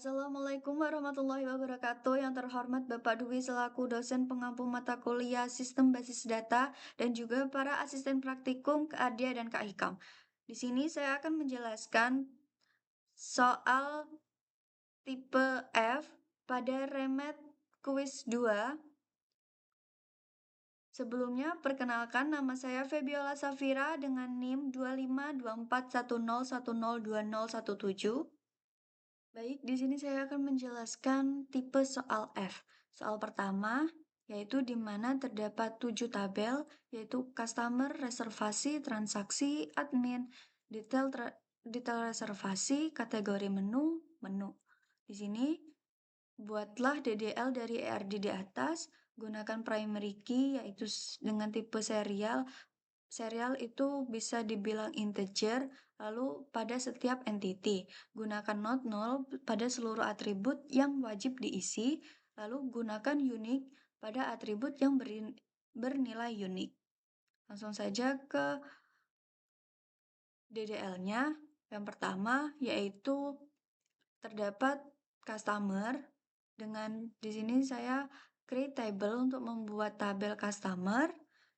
Assalamualaikum warahmatullahi wabarakatuh. Yang terhormat Bapak Dwi selaku dosen pengampu mata kuliah Sistem Basis Data dan juga para asisten praktikum Kak Adia dan Kak Hikam. Di sini saya akan menjelaskan soal tipe F pada remet kuis 2. Sebelumnya, perkenalkan nama saya Febiola Safira dengan NIM 2524101012017. Baik, di sini saya akan menjelaskan tipe soal F. Soal pertama, yaitu di mana terdapat 7 tabel, yaitu customer, reservasi, transaksi, admin, detail reservasi, kategori menu, menu. Di sini, buatlah DDL dari ERD di atas, gunakan primary key, yaitu dengan tipe serial. Serial itu bisa dibilang integer, lalu pada setiap entity. Gunakan not null pada seluruh atribut yang wajib diisi, lalu gunakan unique pada atribut yang bernilai unik. Langsung saja ke DDL-nya. Yang pertama yaitu terdapat customer. Dengan di sini saya create table untuk membuat tabel customer.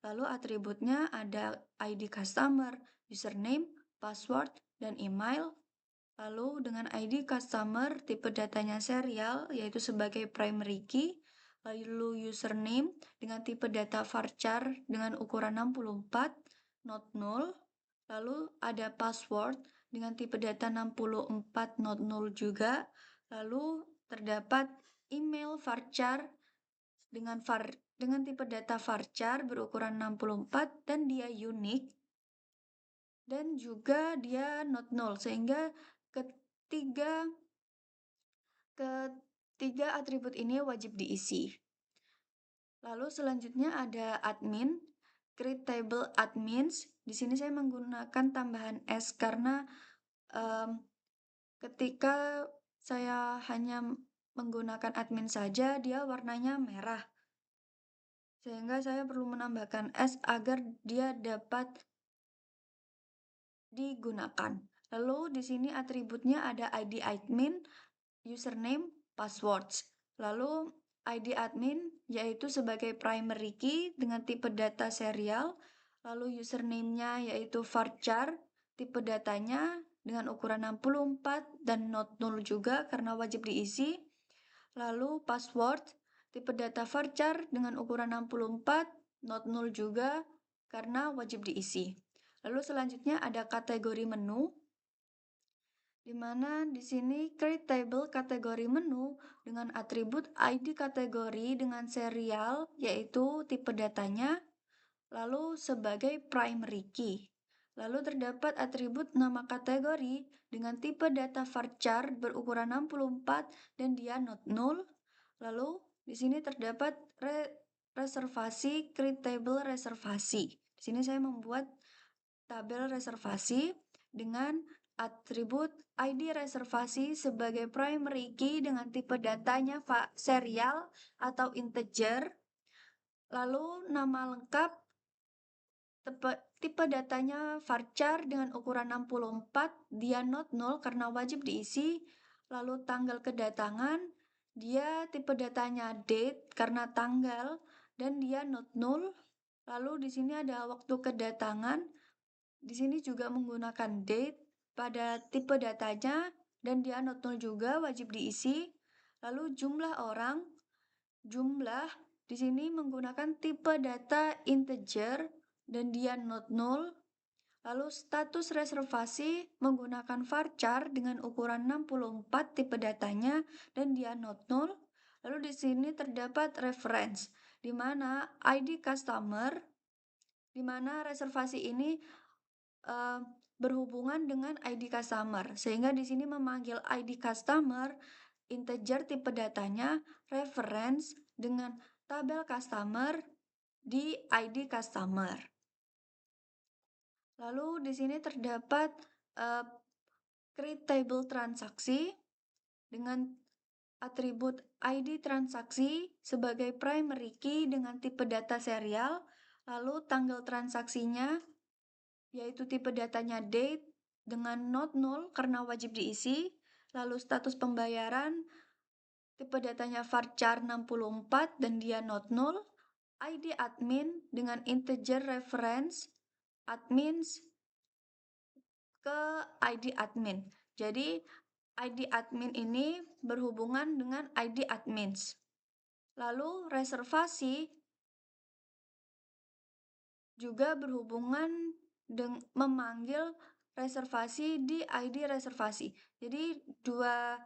Lalu atributnya ada ID customer, username, password, dan email. Lalu dengan ID customer, tipe datanya serial, yaitu sebagai primary key. Lalu username dengan tipe data varchar dengan ukuran 64, not null. Lalu ada password dengan tipe data 64, not null juga. Lalu terdapat email varchar dengan tipe data varchar berukuran 64 dan dia unik. Dan juga dia not null, sehingga ketiga atribut ini wajib diisi. Lalu selanjutnya ada admin, create table admins. Di sini saya menggunakan tambahan S karena ketika saya hanya menggunakan admin saja, dia warnanya merah. Sehingga saya perlu menambahkan S agar dia dapat digunakan. Lalu di sini atributnya ada ID admin, username, passwords. Lalu ID admin yaitu sebagai primary key dengan tipe data serial. Lalu username-nya yaitu varchar, tipe datanya dengan ukuran 64 dan not null juga karena wajib diisi. Lalu password, tipe data varchar dengan ukuran 64, not null juga karena wajib diisi. Lalu selanjutnya ada kategori menu, di mana di sini create table kategori menu dengan atribut ID kategori dengan serial, yaitu tipe datanya, lalu sebagai primary key. Lalu terdapat atribut nama kategori dengan tipe data varchar berukuran 64 dan dia not null. Lalu di sini terdapat reservasi, create table reservasi. Di sini saya membuat tabel reservasi dengan atribut ID reservasi sebagai primary key dengan tipe datanya serial atau integer. Lalu nama lengkap tipe datanya varchar dengan ukuran 64, dia not null karena wajib diisi. Lalu tanggal kedatangan, dia tipe datanya date karena tanggal dan dia not null. Lalu di sini ada waktu kedatangan. Di sini juga menggunakan date pada tipe datanya dan dia not null juga wajib diisi. Lalu jumlah orang, jumlah di sini menggunakan tipe data integer dan dia not null. Lalu status reservasi menggunakan varchar dengan ukuran 64 tipe datanya dan dia not null. Lalu di sini terdapat reference di mana ID customer, di mana reservasi ini berhubungan dengan ID customer, sehingga di sini memanggil ID customer integer tipe datanya reference dengan tabel customer di ID customer. Lalu di sini terdapat create table transaksi dengan atribut ID transaksi sebagai primary key dengan tipe data serial, lalu tanggal transaksinya yaitu tipe datanya date dengan not null karena wajib diisi, Lalu status pembayaran, tipe datanya varchar 64 dan dia not null. ID admin dengan integer reference admins ke ID admin. Jadi ID admin ini berhubungan dengan ID admins. Lalu reservasi juga berhubungan dengan memanggil reservasi di ID reservasi. Jadi dua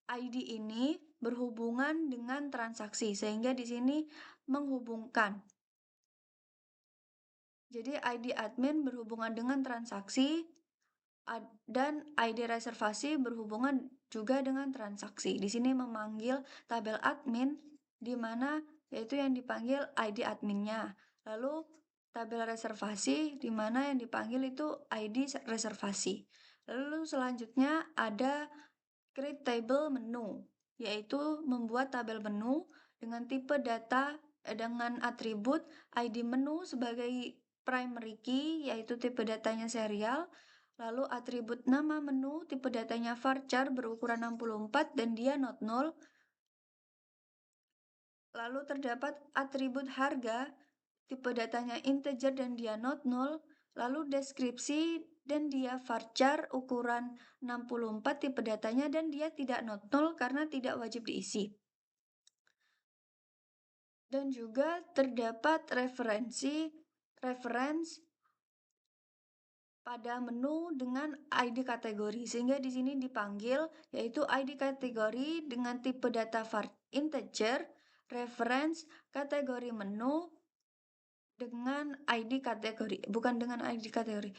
ID ini berhubungan dengan transaksi sehingga di sini menghubungkan. Jadi ID admin berhubungan dengan transaksi dan ID reservasi berhubungan juga dengan transaksi. Di sini memanggil tabel admin di mana yaitu yang dipanggil ID adminnya. Lalu tabel reservasi di mana yang dipanggil itu ID reservasi. Lalu selanjutnya ada create table menu, yaitu membuat tabel menu dengan tipe data dengan atribut ID menu sebagai primary key, yaitu tipe datanya serial. Lalu atribut nama menu tipe datanya varchar berukuran 64 dan dia not null. Lalu terdapat atribut harga tipe datanya integer dan dia not null. Lalu deskripsi dan dia varchar ukuran 64 tipe datanya dan dia tidak not null karena tidak wajib diisi. Dan juga terdapat reference pada menu dengan ID kategori, sehingga di sini dipanggil yaitu ID kategori dengan tipe data var integer, reference kategori menu dengan ID kategori, bukan dengan ID kategori.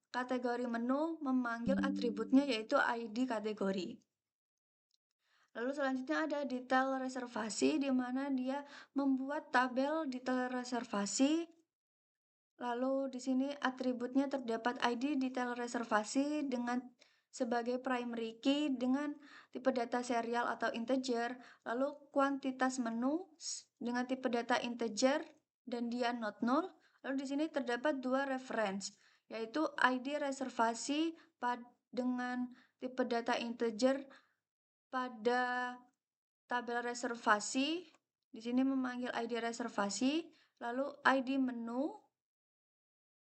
Kategori menu memanggil atributnya yaitu ID kategori. Lalu selanjutnya ada detail reservasi di mana dia membuat tabel detail reservasi. Lalu di sini atributnya terdapat ID detail reservasi dengan sebagai primary key dengan tipe data serial atau integer. Lalu kuantitas menu dengan tipe data integer dan dia not null. Lalu di sini terdapat dua reference, yaitu ID reservasi dengan tipe data integer pada tabel reservasi. Di sini memanggil ID reservasi, lalu ID menu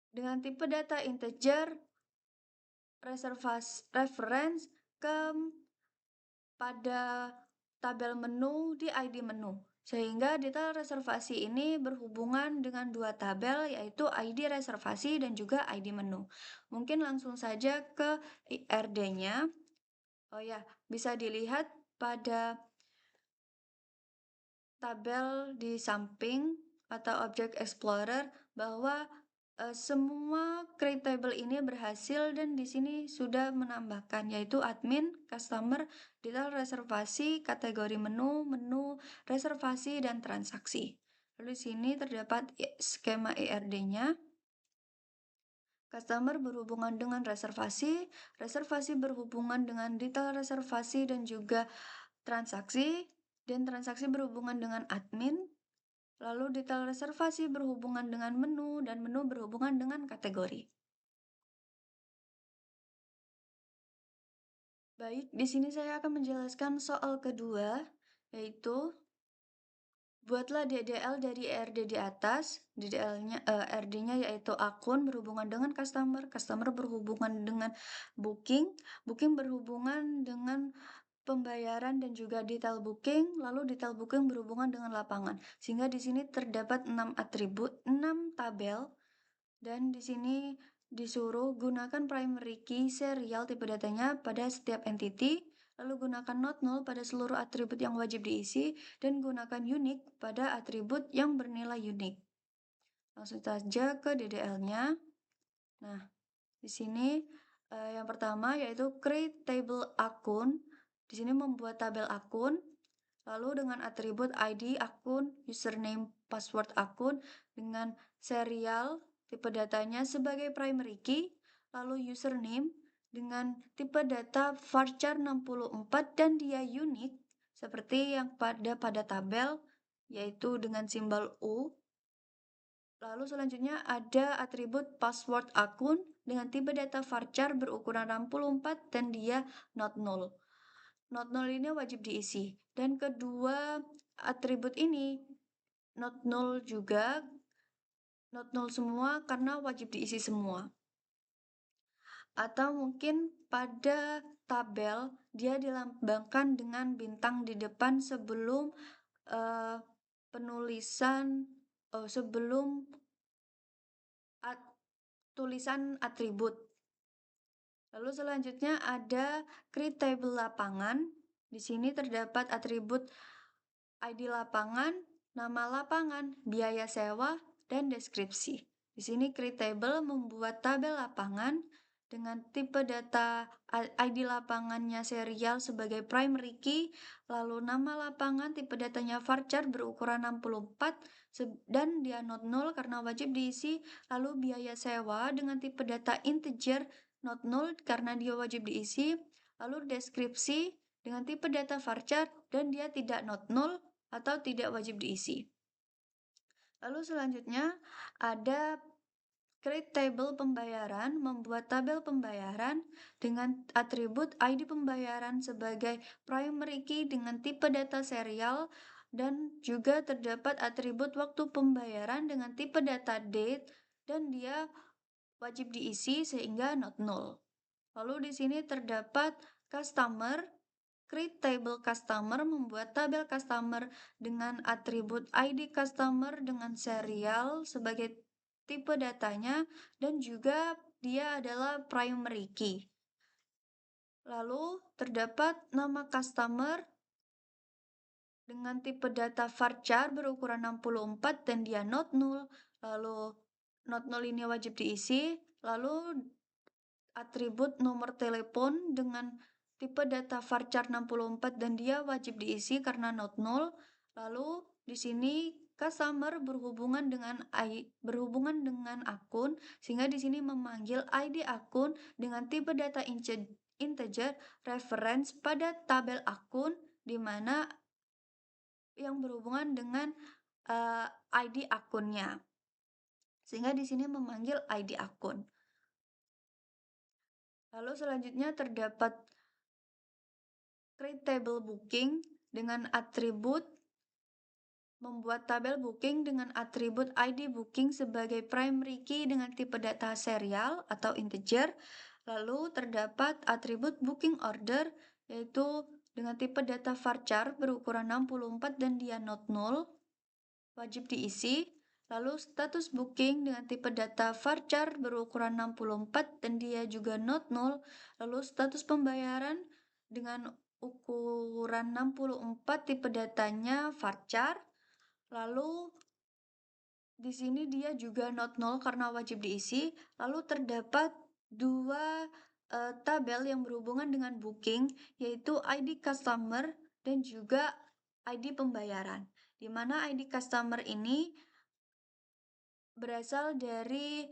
dengan tipe data integer reference pada tabel menu di ID menu. Sehingga detail reservasi ini berhubungan dengan dua tabel yaitu ID reservasi dan juga ID menu. Mungkin langsung saja ke IRD-nya. Oh ya, bisa dilihat pada tabel di samping atau Object Explorer bahwa semua create table ini berhasil dan di sini sudah menambahkan yaitu admin, customer, detail reservasi, kategori menu, menu, reservasi, dan transaksi. Lalu di sini terdapat skema IRD-nya. Customer berhubungan dengan reservasi, reservasi berhubungan dengan detail reservasi dan juga transaksi, dan transaksi berhubungan dengan admin. Lalu detail reservasi berhubungan dengan menu dan menu berhubungan dengan kategori. Baik, di sini saya akan menjelaskan soal kedua, yaitu buatlah DDL dari ERD di atas. DDL-nya RD-nya yaitu akun berhubungan dengan customer, customer berhubungan dengan booking, booking berhubungan dengan pembayaran dan juga detail booking, lalu detail booking berhubungan dengan lapangan. Sehingga di sini terdapat 6 atribut, 6 tabel, dan di sini disuruh gunakan primary key serial tipe datanya pada setiap entity, lalu gunakan not null pada seluruh atribut yang wajib diisi, dan gunakan unique pada atribut yang bernilai unique. Langsung saja ke DDL-nya. Nah, di sini yang pertama yaitu create table akun. Di sini membuat tabel akun, lalu dengan atribut ID akun, username, password akun, dengan serial tipe datanya sebagai primary key, lalu username dengan tipe data varchar 64 dan dia unique seperti yang pada tabel yaitu dengan simbol U. Lalu selanjutnya ada atribut password akun dengan tipe data varchar berukuran 64 dan dia not null. Not null ini wajib diisi. Dan kedua atribut ini not null juga, not null semua karena wajib diisi semua. Atau mungkin pada tabel dia dilambangkan dengan bintang di depan sebelum penulisan sebelum tulisan atribut. Lalu selanjutnya ada create table lapangan. Di sini terdapat atribut ID lapangan, nama lapangan, biaya sewa, dan deskripsi. Di sini create table membuat tabel lapangan dengan tipe data ID lapangannya serial sebagai primary key, lalu nama lapangan tipe datanya varchar berukuran 64 dan dia not null karena wajib diisi, lalu biaya sewa dengan tipe data integer not null karena dia wajib diisi, lalu deskripsi dengan tipe data varchar dan dia tidak not null atau tidak wajib diisi. Lalu selanjutnya ada create table pembayaran, membuat tabel pembayaran dengan atribut ID pembayaran sebagai primary key dengan tipe data serial dan juga terdapat atribut waktu pembayaran dengan tipe data date dan dia wajib diisi sehingga not null. Lalu di sini terdapat customer, create table customer membuat tabel customer dengan atribut ID customer dengan serial sebagai tipe datanya dan juga dia adalah primary key. Lalu terdapat nama customer dengan tipe data varchar berukuran 64 dan dia not null. Lalu not null ini wajib diisi. Lalu atribut nomor telepon dengan tipe data varchar 64 dan dia wajib diisi karena not null. Lalu di sini customer berhubungan dengan akun sehingga di sini memanggil ID akun dengan tipe data integer reference pada tabel akun di mana yang berhubungan dengan ID akunnya. Sehingga di sini memanggil ID akun. Lalu selanjutnya terdapat create table booking dengan atribut membuat tabel booking dengan atribut ID booking sebagai primary key dengan tipe data serial atau integer. Lalu terdapat atribut booking order yaitu dengan tipe data varchar berukuran 64 dan dia not null, wajib diisi. Lalu status booking dengan tipe data varchar berukuran 64 dan dia juga not null. Lalu status pembayaran dengan ukuran 64 tipe datanya varchar. Lalu di sini dia juga not null karena wajib diisi. Lalu terdapat dua tabel yang berhubungan dengan booking yaitu ID customer dan juga ID pembayaran. Di mana ID customer ini berasal dari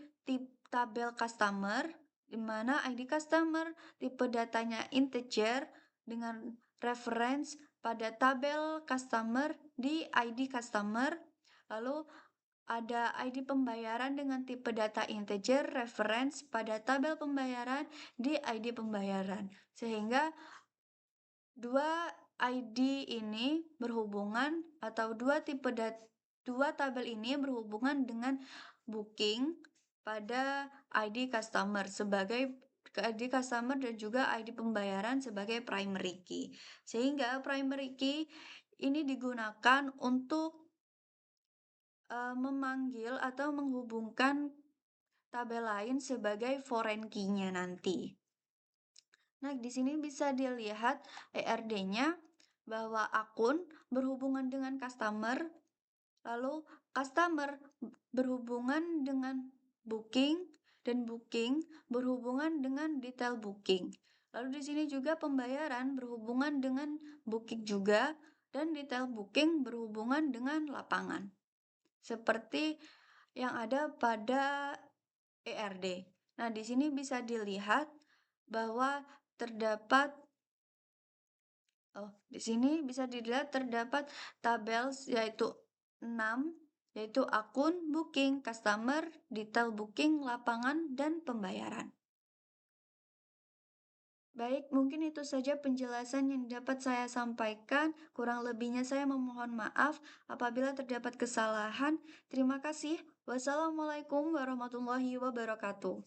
tabel customer di mana ID customer tipe datanya integer dengan reference pada tabel customer di ID customer. Lalu ada ID pembayaran dengan tipe data integer reference pada tabel pembayaran di ID pembayaran. Sehingga dua ID ini berhubungan atau dua tabel ini berhubungan dengan booking pada ID customer sebagai ID customer dan juga ID pembayaran sebagai primary key. Sehingga primary key ini digunakan untuk memanggil atau menghubungkan tabel lain sebagai foreign key-nya nanti. Nah, di sini bisa dilihat ERD-nya bahwa akun berhubungan dengan customer, lalu customer berhubungan dengan booking, dan booking berhubungan dengan detail booking. Lalu di sini juga pembayaran berhubungan dengan booking juga, dan detail booking berhubungan dengan lapangan. Seperti yang ada pada ERD. Nah, di sini bisa dilihat bahwa terdapat di sini bisa dilihat terdapat tabel yaitu 6 yaitu akun, booking, customer, detail booking, lapangan, dan pembayaran. Baik, mungkin itu saja penjelasan yang dapat saya sampaikan. Kurang lebihnya saya memohon maaf apabila terdapat kesalahan. Terima kasih. Wassalamualaikum warahmatullahi wabarakatuh.